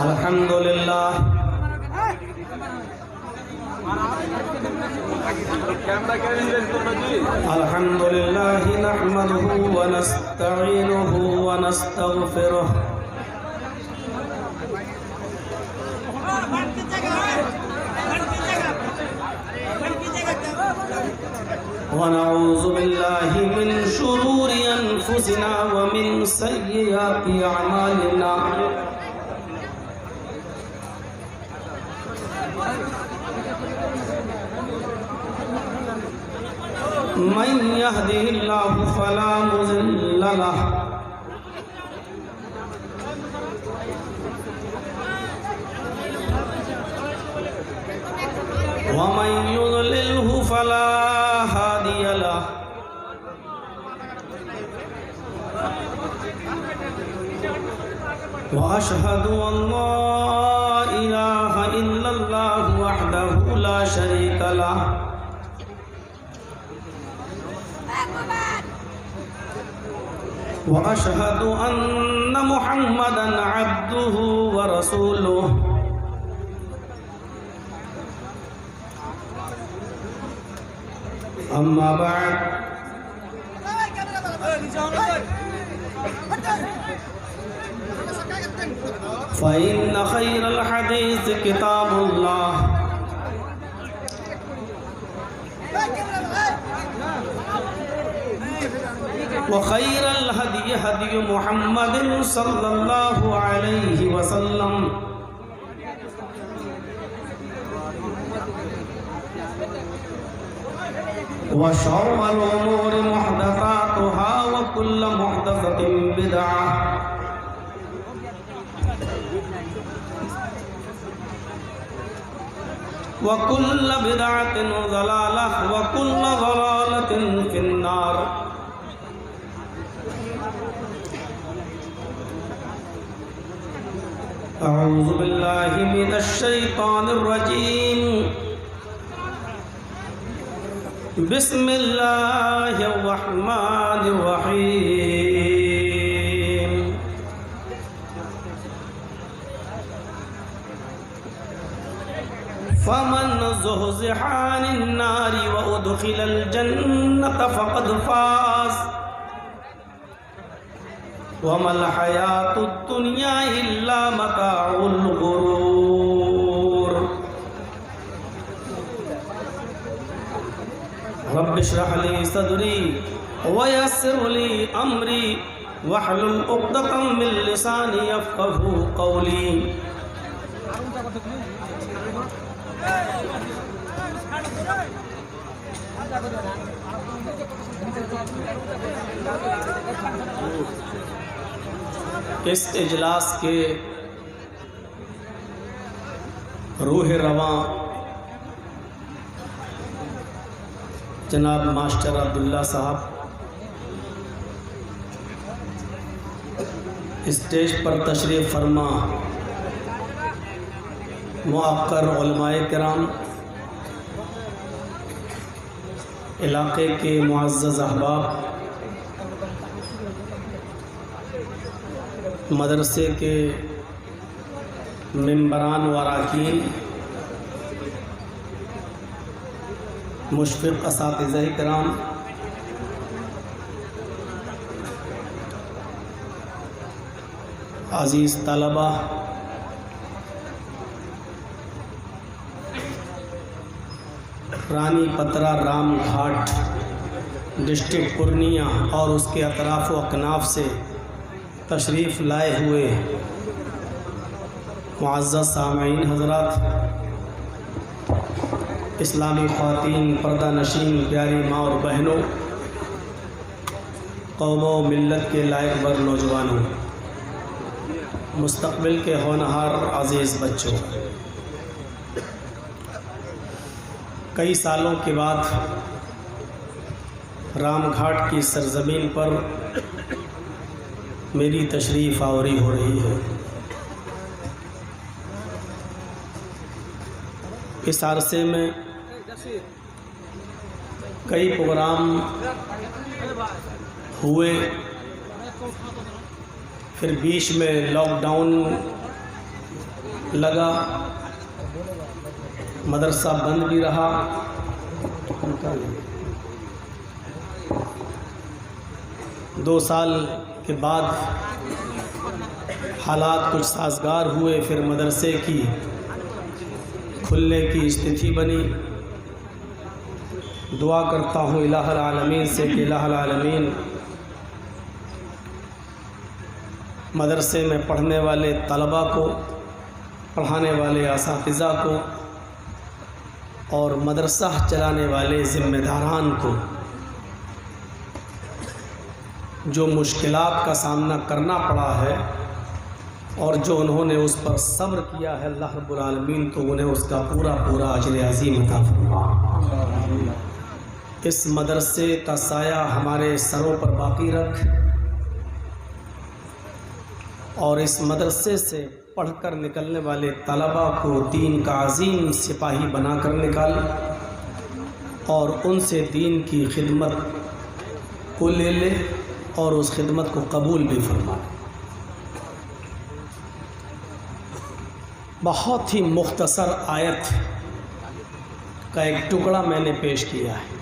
الحمدللہ الحمدللہ نحمده ونستعینه ونستغفره ونعوذ باللہ من شرور انفسنا ومن سیئات اعمالنا من يهده الله فلا مضل له ومن يضلله فلا هادي له وأشهد أن لا إله إلا الله وحده لا شريك له وأشهد أن محمدًا عبده ورسوله أما بعد فإن خير الحديث كتاب الله وخير الهدي هدي محمد صلى الله عليه وسلم وشر الأمور محدثاتها وكل محدثة بدعة وكل بدعة ضلالة وكل ضلالة في النار أعوذ بالله من الشيطان الرجيم بسم الله الرحمن الرحيم فمن زحزح عن النار وأدخل الجنة فقد فاز وما الحياة الدنيا إلا متاع الغرور رب اشرح لي صدري ويسر لي أمري واحلل عقدة من لساني يفقهوا قولي اس اجلاس کے روح رواں جناب ماسٹر عبداللہ صاحب اسٹیج پر تشریف فرما، معقر علماء کرام، علاقے کے معزز احباب، مدرسے کے ممبران و اراکین، مشفق اساتذہ کرام، عزیز طلبہ، رانی پترا رام گھاٹ ڈسٹرکٹ پورنیہ اور اس کے اطراف و اکناف سے تشریف لائے ہوئے معزز سامعین حضرات، اسلامی خواتین، پردہ نشین پیاری ماں اور بہنوں، قوم و ملت کے لائق بر نوجوانوں، مستقبل کے ہونہار عزیز بچوں، کئی سالوں کے بعد رام گھاٹ کی سرزمین پر میری تشریف آوری ہو رہی ہے۔ اس عرصے میں کئی پروگرام ہوئے، پھر بیچ میں لاک ڈاؤن لگا، مدرسہ بند بھی رہا۔ 2 سال کے بعد حالات کچھ سازگار ہوئے، پھر مدرسے کی کھلنے کی استھتی بنی۔ دعا کرتا ہوں الہ العالمین سے کہ الہ العالمین مدرسے میں پڑھنے والے طلباء کو، پڑھانے والے اساتذہ کو اور مدرسہ چلانے والے ذمہ داران کو جو مشکلات کا سامنا کرنا پڑا ہے اور جو انہوں نے اس پر صبر کیا ہے، اللہ رب العالمین تو انہیں اس کا پورا اجر عظیم عطا فرما۔ اس مدرسے کا سایہ ہمارے سروں پر باقی رکھ، اور اس مدرسے سے پڑھ کر نکلنے والے طلباء کو دین کا عظیم سپاہی بنا کر نکال، اور ان سے دین کی خدمت کو لے لے اور اس خدمت کو قبول بھی فرما۔ بہت ہی مختصر آیت کا ایک ٹکڑا میں نے پیش کیا ہے۔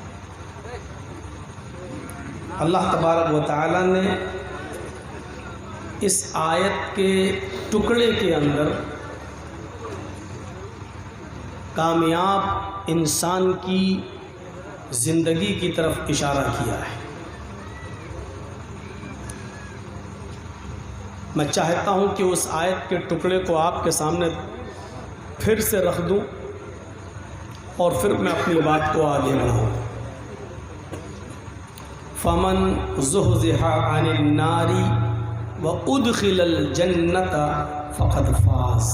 اللہ تبارک و تعالی نے اس آیت کے ٹکڑے کے اندر کامیاب انسان کی زندگی کی طرف اشارہ کیا ہے۔ میں چاہتا ہوں کہ اس آیت کے ٹکڑے کو آپ کے سامنے پھر سے رکھ دوں اور پھر میں اپنی بات کو آگے بڑھاؤں۔ فمن زحزح عن النار وادخل الجنۃ فقد فاز۔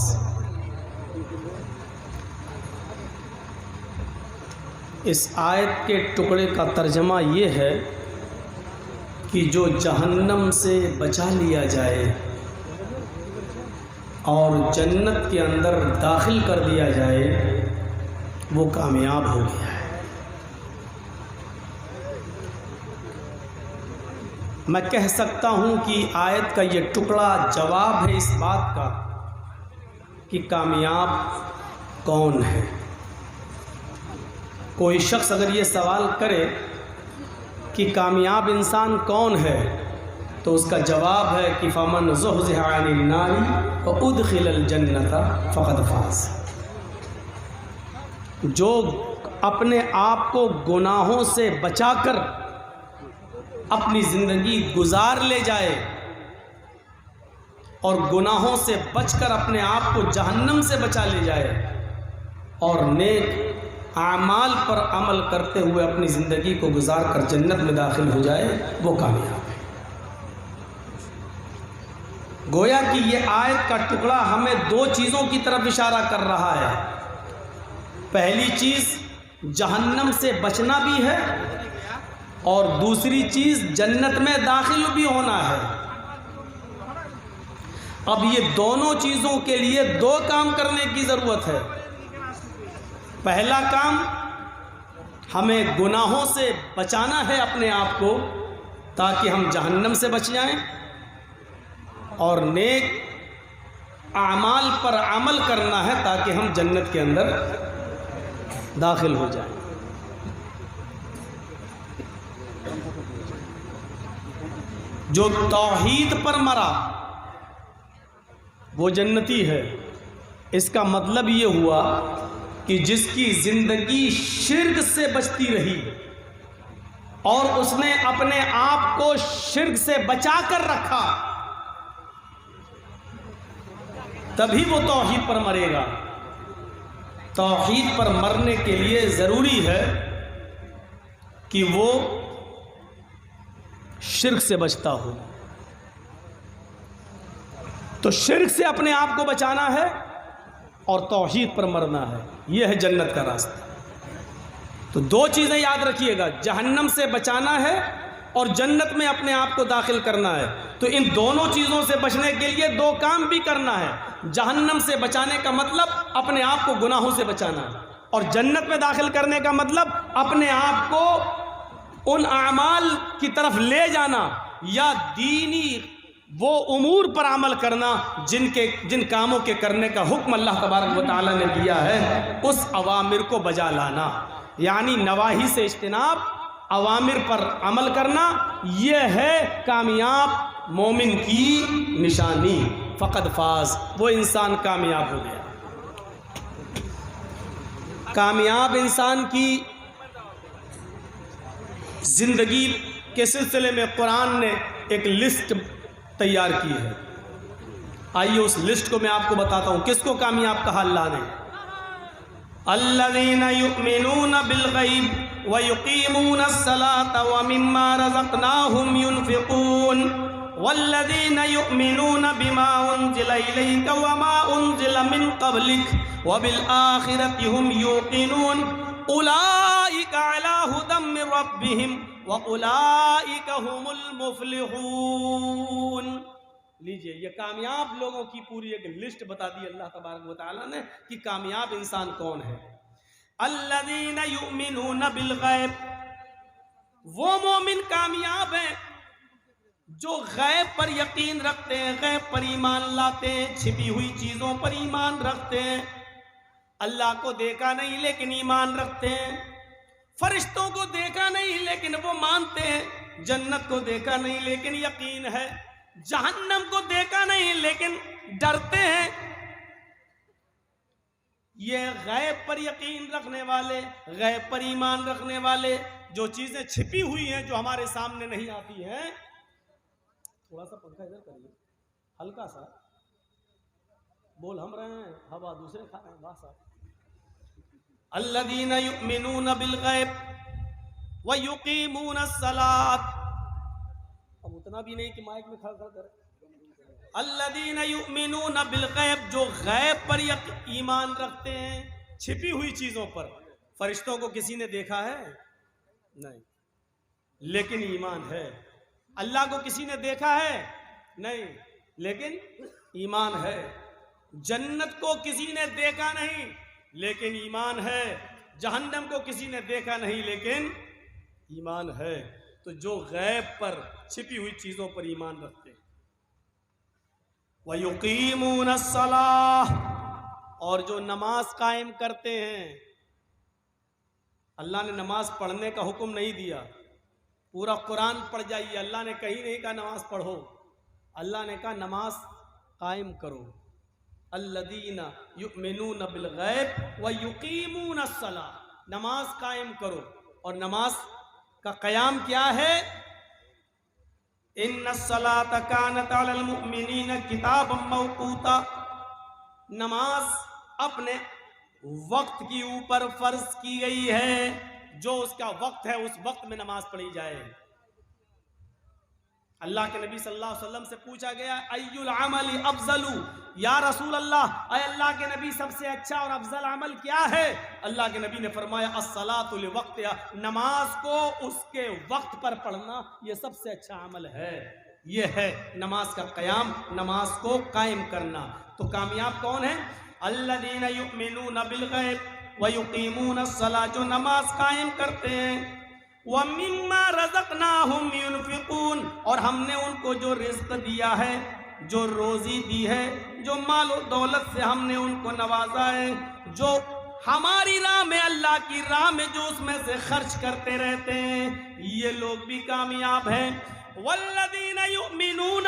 اس آیت کے ٹکڑے کا ترجمہ یہ ہے کہ جو جہنم سے بچا لیا جائے اور جنت کے اندر داخل کر دیا جائے وہ کامیاب ہو گیا ہے۔ میں کہہ سکتا ہوں کہ آیت کا یہ ٹکڑا جواب ہے اس بات کا کہ کامیاب کون ہے۔ کوئی شخص اگر یہ سوال کرے کہ کامیاب انسان کون ہے تو اس کا جواب ہے کہ فمن زحزح عن النار وادخل الجنۃ فقد فاز۔ جو اپنے آپ کو گناہوں سے بچا کر اپنی زندگی گزار لے جائے اور گناہوں سے بچ کر اپنے آپ کو جہنم سے بچا لے جائے اور نیک اعمال پر عمل کرتے ہوئے اپنی زندگی کو گزار کر جنت میں داخل ہو جائے وہ کامیاب ہے۔ گویا کہ یہ آیت کا ٹکڑا ہمیں 2 چیزوں کی طرف اشارہ کر رہا ہے۔ پہلی چیز جہنم سے بچنا بھی ہے اور دوسری چیز جنت میں داخل بھی ہونا ہے۔ اب یہ دونوں چیزوں کے لیے 2 کام کرنے کی ضرورت ہے۔ پہلا کام ہمیں گناہوں سے بچانا ہے اپنے آپ کو تاکہ ہم جہنم سے بچ جائیں، اور نیک اعمال پر عمل کرنا ہے تاکہ ہم جنت کے اندر داخل ہو جائیں۔ جو توحید پر مرا وہ جنتی ہے۔ اس کا مطلب یہ ہوا کہ جس کی زندگی شرک سے بچتی رہی اور اس نے اپنے آپ کو شرک سے بچا کر رکھا تبھی وہ توحید پر مرے گا۔ توحید پر مرنے کے لیے ضروری ہے کہ وہ شرک سے بچتا ہو۔ تو شرک سے اپنے آپ کو بچانا ہے اور توحید پر مرنا ہے، یہ ہے جنت کا راستہ۔ تو 2 چیزیں یاد رکھیے گا، جہنم سے بچانا ہے اور جنت میں اپنے آپ کو داخل کرنا ہے۔ تو ان دونوں چیزوں سے بچنے کے لیے 2 کام بھی کرنا ہے۔ جہنم سے بچانے کا مطلب اپنے آپ کو گناہوں سے بچانا ہے، اور جنت میں داخل کرنے کا مطلب اپنے آپ کو ان اعمال کی طرف لے جانا یا دینی وہ امور پر عمل کرنا جن کاموں کے کرنے کا حکم اللہ تبارک و تعالیٰ نے دیا ہے، اس اوامر کو بجا لانا، یعنی نواہی سے اجتناب، اوامر پر عمل کرنا، یہ ہے کامیاب مومن کی نشانی۔ فقد فاز، وہ انسان کامیاب ہو گیا۔ کامیاب انسان کی زندگی کے سلسلے میں قرآن نے ایک لسٹ تیار کی ہے۔ آئیے اس لسٹ کو میں آپ کو بتاتا ہوں، کس کو کامیاب کہا اللہ نے۔ الذین یؤمنون بالغیب ویقیمون الصلاة ومما رزقناہم ینفقون والذین یؤمنون بما انزل الیک وما انزل من قبلک وبالآخرۃ ہم یوقنون اولئک علی ھدی من ربہم وَأُولَئِكَ هُمُ الْمُفْلِحُونَ۔ لیجئے، یہ کامیاب لوگوں کی پوری ایک لسٹ بتا دی اللہ تبارک و تعالیٰ نے کہ کامیاب انسان کون ہے۔ الَّذِينَ يُؤْمِنُونَ بِالْغَيْبِ، وہ مومن کامیاب ہیں جو غیب پر یقین رکھتے ہیں، غیب پر ایمان لاتے ہیں، چھپی ہوئی چیزوں پر ایمان رکھتے ہیں۔ اللہ کو دیکھا نہیں لیکن ایمان رکھتے ہیں، فرشتوں کو دیکھا نہیں لیکن وہ مانتے ہیں، جنت کو دیکھا نہیں لیکن یقین ہے، جہنم کو دیکھا نہیں لیکن ڈرتے ہیں۔ یہ غیب پر یقین رکھنے والے، غیب پر ایمان رکھنے والے، جو چیزیں چھپی ہوئی ہیں جو ہمارے سامنے نہیں آتی ہیں۔ تھوڑا سا پنکھا ادھر کریے، ہلکا سا بول ہم رہے ہیں، ہوا دوسرے کھا رہے ہیں، بس صاحب۔ الذین یؤمنون بالغیب ویقیمون الصلاۃ، اب اتنا بھی نہیں کہ مائک میں کھڑ کھڑ کرے۔ الذین یؤمنون بالغیب، جو غیب پر ایمان رکھتے ہیں، چھپی ہوئی چیزوں پر۔ فرشتوں کو کسی نے دیکھا ہے؟ نہیں، لیکن ایمان ہے۔ اللہ کو کسی نے دیکھا ہے؟ نہیں، لیکن ایمان ہے۔ جنت کو کسی نے دیکھا نہیں لیکن ایمان ہے، جہنم کو کسی نے دیکھا نہیں لیکن ایمان ہے۔ تو جو غیب پر چھپی ہوئی چیزوں پر ایمان رکھتے ہیں۔ وَيُقِيمُونَ الصَّلَاةَ، اور جو نماز قائم کرتے ہیں۔ اللہ نے نماز پڑھنے کا حکم نہیں دیا، پورا قرآن پڑھ جائیے، اللہ نے کہیں نہیں کہا نماز پڑھو، اللہ نے کہا نماز قائم کرو۔ الذین یؤمنون بالغیب ویقیمون الصلاۃ، نماز قائم کرو۔ اور نماز کا قیام کیا ہے؟ ان الصلاۃ کانت علی المؤمنین کتابا موقوتا، نماز اپنے وقت کی اوپر فرض کی گئی ہے، جو اس کا وقت ہے اس وقت میں نماز پڑھی جائے۔ اللہ کے نبی صلی اللہ علیہ وسلم سے پوچھا گیا ای العمل افضل، یا رسول اللہ، اے اللہ کے نبی سب سے اچھا اور افضل عمل کیا ہے؟ اللہ کے نبی نے فرمایا الصلاۃ لوقتہا، نماز کو اس کے وقت پر پڑھنا یہ سب سے اچھا عمل ہے۔ یہ ہے نماز کا قیام، نماز کو قائم کرنا۔ تو کامیاب کون ہے؟ الذین یؤمنون بالغیب ویقیمون الصلاۃ، جو نماز قائم کرتے ہیں۔ وَمِمَّا رَزَقْنَاهُمْ يُنْفِقُونَ، اور ہم نے ان کو جو رزق دیا ہے، جو روزی دی ہے، جو مال و دولت سے ہم نے ان کو نوازا ہے، جو ہماری راہ میں، اللہ کی راہ میں جو اس میں سے خرچ کرتے رہتے ہیں، یہ لوگ بھی کامیاب ہیں۔ وَالَّذِينَ يُؤْمِنُونَ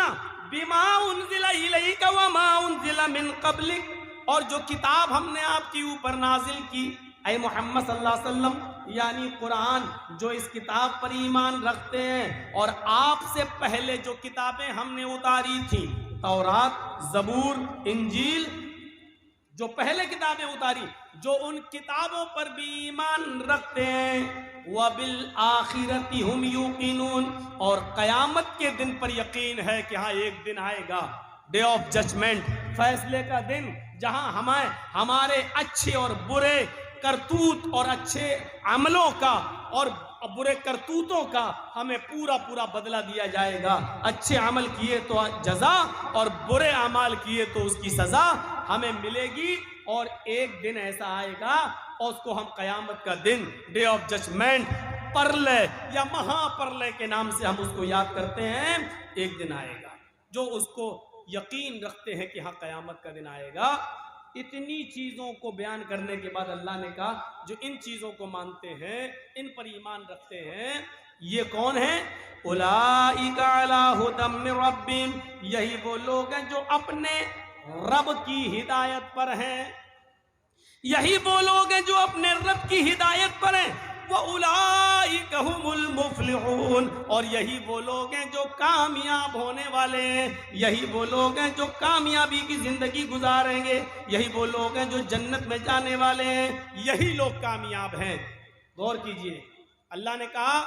بِمَا أُنزِلَ إِلَيْكَ وَمَا أُنزِلَ مِن قَبْلِكَ، اور جو کتاب ہم نے آپ کے اوپر نازل کی، اے محمد صلی اللہ علیہ وسلم، یعنی قرآن، جو اس کتاب پر ایمان رکھتے ہیں، اور آپ سے پہلے جو کتابیں ہم نے اتاری تھیں، تورات، زبور، انجیل، جو پہلے کتابیں اتاری، جو ان کتابوں پر بھی ایمان رکھتے ہیں۔ وَبِالْآخِرَةِ هُمْ يُوقِنُونَ، اور قیامت کے دن پر یقین ہے کہ ہاں ایک دن آئے گا، ڈے آف ججمنٹ، فیصلے کا دن، جہاں ہمارے اچھے اور برے کرتوت اور اچھے عملوں کا اور برے کرتوتوں کا ہمیں پورا پورا بدلہ دیا جائے گا۔ اچھے عمل کیے تو جزا، اور برے اعمال کیے تو اس کی سزا ہمیں ملے گی۔ اور ایک دن ایسا آئے گا اور اس کو ہم قیامت کا دن، ڈے آف ججمنٹ پرلے یا مہا پرلے کے نام سے ہم اس کو یاد کرتے ہیں. ایک دن آئے گا جو اس کو یقین رکھتے ہیں کہ ہاں قیامت کا دن آئے گا. اتنی چیزوں کو بیان کرنے کے بعد اللہ نے کہا جو ان چیزوں کو مانتے ہیں، ان پر ایمان رکھتے ہیں، یہ کون ہیں؟ اولئک علی ھدی من ربہم، یہی وہ لوگ ہیں جو اپنے رب کی ہدایت پر ہیں. یہی وہ لوگ ہیں جو اپنے رب کی ہدایت پر ہیں. وَأُولَئِكَ هُمُ الْمُفْلِحُونَ، اور یہی وہ لوگ ہیں جو کامیاب ہونے والے ہیں. یہی وہ لوگ ہیں جو کامیابی کی زندگی گزاریں گے. یہی وہ لوگ ہیں جو جنت میں جانے والے ہیں. یہی لوگ کامیاب ہیں. غور کیجئے، اللہ نے کہا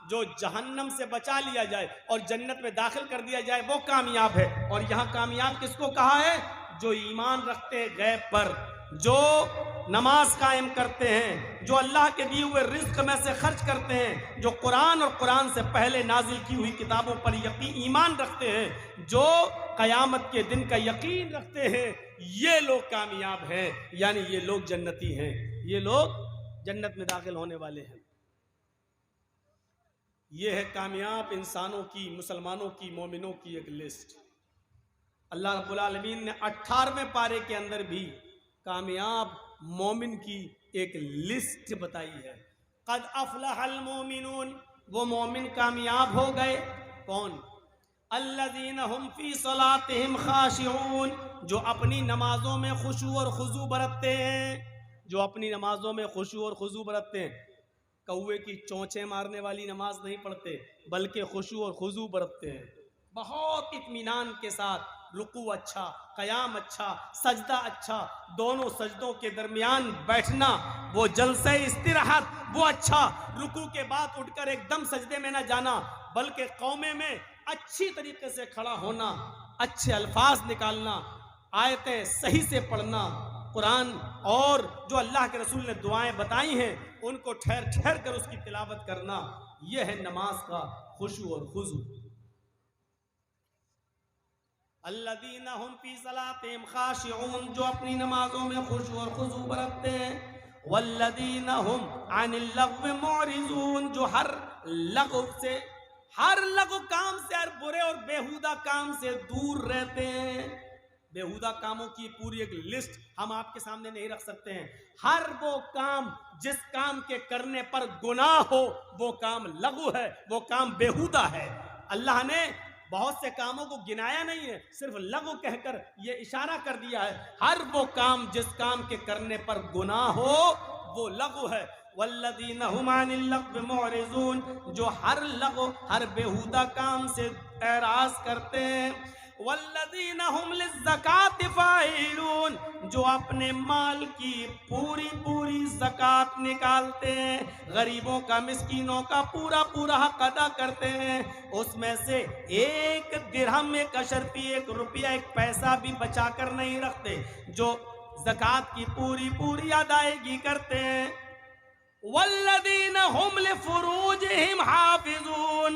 جو جہنم سے بچا لیا جائے اور جنت میں داخل کر دیا جائے وہ کامیاب ہے. اور یہاں کامیاب کس کو کہا ہے؟ جو ایمان رکھتے ہیں غیب پر، جو نماز قائم کرتے ہیں، جو اللہ کے دیے ہوئے رزق میں سے خرچ کرتے ہیں، جو قرآن اور قرآن سے پہلے نازل کی ہوئی کتابوں پر ایمان رکھتے ہیں، جو قیامت کے دن کا یقین رکھتے ہیں، یہ لوگ کامیاب ہیں. یعنی یہ لوگ جنتی ہیں، یہ لوگ جنت میں داخل ہونے والے ہیں. یہ ہے کامیاب انسانوں کی، مسلمانوں کی، مومنوں کی ایک لسٹ. اللہ رب العالمین نے 18ویں پارے کے اندر بھی کامیاب مومن کی ایک لسٹ بتائی ہے. قد افلح المومنون، وہ مومن کامیاب ہو گئے. کون؟ الذین هم فی صلاتہم خاشعون، جو اپنی نمازوں میں خشوع اور خضوع برتتے ہیں. جو اپنی نمازوں میں خشوع اور خضوع برتتے ہیں. کوے کی چونچیں مارنے والی نماز نہیں پڑھتے بلکہ خشوع اور خضوع برتتے ہیں. بہت اطمینان کے ساتھ رکوع اچھا، قیام اچھا، سجدہ اچھا، دونوں سجدوں کے درمیان بیٹھنا، وہ جلسہ استراحت وہ اچھا، رکوع کے بعد اٹھ کر ایک دم سجدے میں نہ جانا بلکہ قومے میں اچھی طریقے سے کھڑا ہونا، اچھے الفاظ نکالنا، آیتیں صحیح سے پڑھنا، قرآن اور جو اللہ کے رسول نے دعائیں بتائی ہیں ان کو ٹھہر ٹھہر کر اس کی تلاوت کرنا. یہ ہے نماز کا خشوع اور خضوع. الذین هم فی صلاتہم خاشعون، جو اپنی نمازوں میں خشوع اور خضوع برتتے ہیں. والذین هم عن اللغو معرضون، جو ہر لغو کام سے، ہر برے اور بیہودہ کام سے دور رہتے ہیں. بیہودہ کاموں کی پوری ایک لسٹ ہم آپ کے سامنے نہیں رکھ سکتے ہیں. ہر وہ کام جس کام کے کرنے پر گناہ ہو وہ کام لغو ہے، وہ کام بیہودہ ہے. اللہ نے بہت سے کاموں کو گنایا نہیں ہے، صرف لغو کہہ کر یہ اشارہ کر دیا ہے. ہر وہ کام جس کام کے کرنے پر گناہ ہو وہ لغو ہے. والذین هم عن اللغو معرضون، جو ہر لغو، ہر بیہودہ کام سے اعراض کرتے ہیں. والذین هم للزکاة فاعلون، جو اپنے مال کی پوری زکوٰۃ نکالتے ہیں، غریبوں کا، مسکینوں کا پورا حق ادا کرتے ہیں. اس میں سے ایک درہم، ایک اشرفی، ایک روپیہ، ایک پیسہ بھی بچا کر نہیں رکھتے، جو زکوٰۃ کی پوری ادائیگی کرتے ہیں. والذین هم لفروجہم حافظون،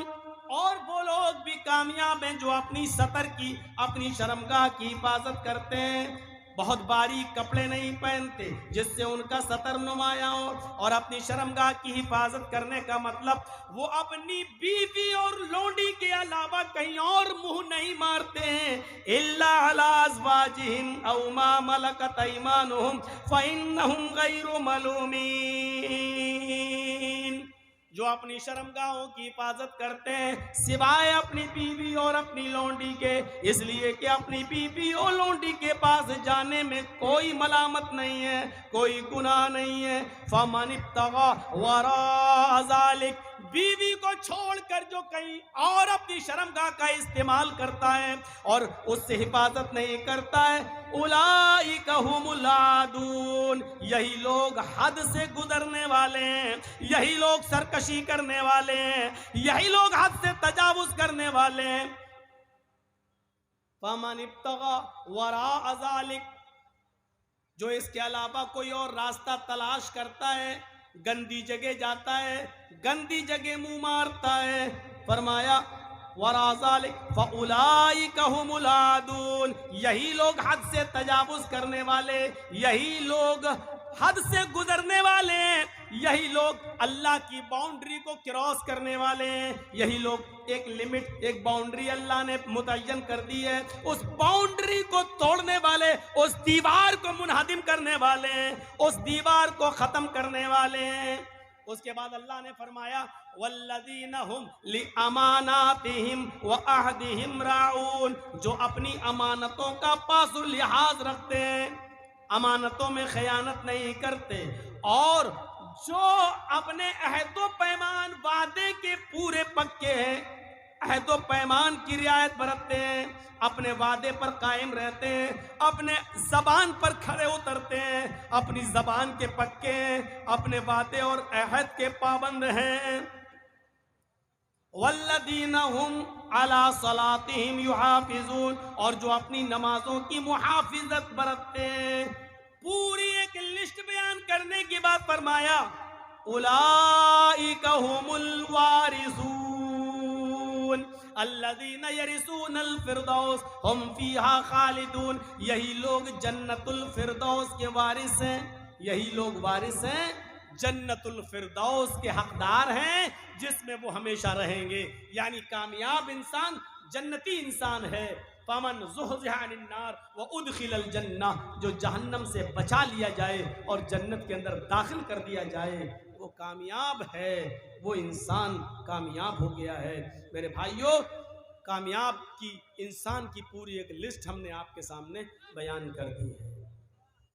اور وہ لوگ بھی کامیاب ہیں جو اپنی سطر کی، اپنی شرمگاہ کی حفاظت کرتے ہیں. بہت باریک کپڑے نہیں پہنتے جس سے ان کا سطر نمایاں ہو، اور اپنی شرمگاہ کی حفاظت کرنے کا مطلب وہ اپنی بیوی اور لونڈی کے علاوہ کہیں اور منہ نہیں مارتے ہیں. الا علی ازواجہم او ما ملکت ایمانہم فانہم غیر ملومین، جو اپنی شرمگاہوں کی حفاظت کرتے ہیں سوائے اپنی بیوی اور اپنی لونڈی کے، اس لیے کہ اپنی بیوی اور لونڈی کے پاس جانے میں کوئی ملامت نہیں ہے، کوئی گناہ نہیں ہے. فمن ابتغى وراء ذلك، بیوی کو چھوڑ کر جو کہیں اور اپنی شرمگاہ کا استعمال کرتا ہے اور اس سے حفاظت نہیں کرتا ہے، اولئک هم العادون، یہی لوگ حد سے گزرنے والے ہیں، یہی لوگ سرکشی کرنے والے ہیں، یہی لوگ حد سے تجاوز کرنے والے ہیں. فمن ابتغى وراء ذلك، جو اس کے علاوہ کوئی اور راستہ تلاش کرتا ہے، گندی جگہ جاتا ہے، گندی جگہ منہ مارتا ہے، فرمایا وراء ذلك فاولئک هم العادون، یہی لوگ حد سے تجاوز کرنے والے، یہی لوگ حد سے گزرنے والے ہیں، یہی لوگ اللہ کی باؤنڈری کو کراس کرنے والے ہیں، یہی لوگ ایک لمٹ، ایک باؤنڈری اللہ نے متعین کر دی ہے، اس باؤنڈری کو توڑنے والے، اس دیوار کو منہدم کرنے والے ہیں، اس دیوار کو ختم کرنے والے ہیں۔ اس کے بعد اللہ نے فرمایا والذین هم لاماناتہم وعہدہم راعون، جو اپنی امانتوں کا پاس و لحاظ رکھتے ہیں، امانتوں میں خیانت نہیں کرتے، اور جو اپنے عہد و پیمان وعدے کے پورے پکے ہیں، عہد و پیمان کی رعایت برتتے ہیں، اپنے وعدے پر قائم رہتے ہیں، اپنے زبان پر کھڑے اترتے ہیں، اپنی زبان کے پکے ہیں، اپنے وعدے اور عہد کے پابند ہیں۔ والذین هم علی صلاتہم یحافظون، اور جو اپنی نمازوں کی محافظت برتتے ہیں۔ پوری ایک لسٹ بیان کرنے کے بعد فرمایا اولئک هم الوارثون الذین یرثون الفردوس هم فیہا خالدون، یہی لوگ جنت الفردوس کے وارث ہیں، یہی لوگ وارث ہیں، جنت الفردوس کے حقدار ہیں، جس میں وہ ہمیشہ رہیں گے۔ یعنی کامیاب انسان جنتی انسان ہے۔ فمن زحزح عن النار وادخل الجنہ، جو جہنم سے بچا لیا جائے اور جنت کے اندر داخل کر دیا جائے وہ کامیاب ہے، وہ انسان کامیاب ہو گیا ہے۔ میرے بھائیوں، کامیاب کی انسان کی پوری ایک لسٹ ہم نے آپ کے سامنے بیان کر دی ہے۔